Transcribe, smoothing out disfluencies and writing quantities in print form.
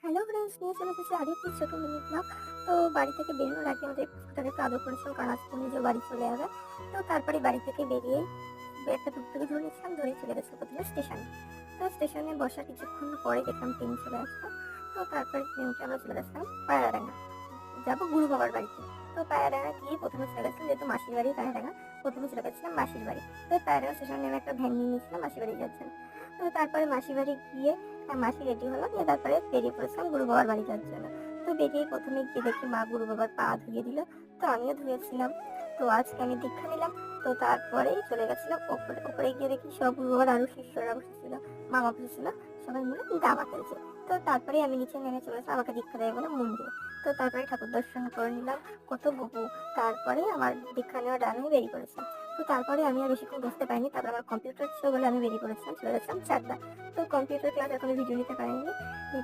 Hello friends, নিয়ে চলে এসেছি আরেকটি ছোট মিনি ব্লগ। তো বাড়ি থেকে বেরোনোর আগে আমাদের কুকুরটাকে একটু আদর করেছিলাম, কারণ আজকে নিজেও বাড়ি চলে যাবে। তো তারপরে বাড়ি থেকে বেরিয়েই একটা টুকটুকি ধরে নিয়েছিলাম, ধরে চলে গেছে প্রথমে স্টেশনে। তো স্টেশনে বসার কিছুক্ষণ পরে দেখলাম ট্রেন চলে আসলো। তো তারপরে ট্রেনকে আমরা চলে গেছিলাম পায়রাডাঙ্গা, যাবো গুরু বাবার বাড়িতে। তো পায়রাডাঙ্গা গিয়ে প্রথমে চলে গেছিলাম, যেহেতু মাসির বাড়ি পায়রাডাঙ্গা, প্রথমে চলে গেছিলাম মাসির বাড়ি। তো পায়রাডাঙ্গা স্টেশনে নেমে একটা ভ্যান নিয়ে নিয়েছিলাম মাসির বাড়ি যাচ্ছেন। তো তারপরে মাসির বাড়ি গিয়ে মাসি রেডি হলো, দিয়ে তারপরে বেরিয়ে পড়েছিলাম গুরু বাবার বাড়ি যাওয়ার জন্য। তো বেরিয়ে প্রথমে গিয়ে দেখি মা গুরু বাবার পা ধুয়ে দিল। তো আমিও ধুয়েছিলাম। তো আজকে আমি দীক্ষা নিলাম। তো তারপরেই চলে গেছিলাম ওপরে। ওপরে গিয়ে দেখি সব গুরু বাবার আরো শিষ্যরা বসেছিল, মামা বসেছিল, সবাই মিলে দাবা খেলছে। তো তারপরে আমি নিচে নেমে চলেছিলাম আমাকে দীক্ষা দেবে বলে মন্দিরে। তো তারপরে ঠাকুর দর্শন করে নিলাম, কত বহু। তারপরে আমার দীক্ষা নেওয়ার ডান হয়ে বেরিয়ে পড়েছিলাম। তো তারপরে আমি আর বেশিক্ষণ বসতে পারিনি, তারপরে আমার কম্পিউটার ছিল বলে আমি বেরিয়ে পড়েছিলাম, চলে গেছিলাম চাকদা। তো কম্পিউটার ক্লাস এখনো ভিডিও নিতে পারিনি। ভিডিও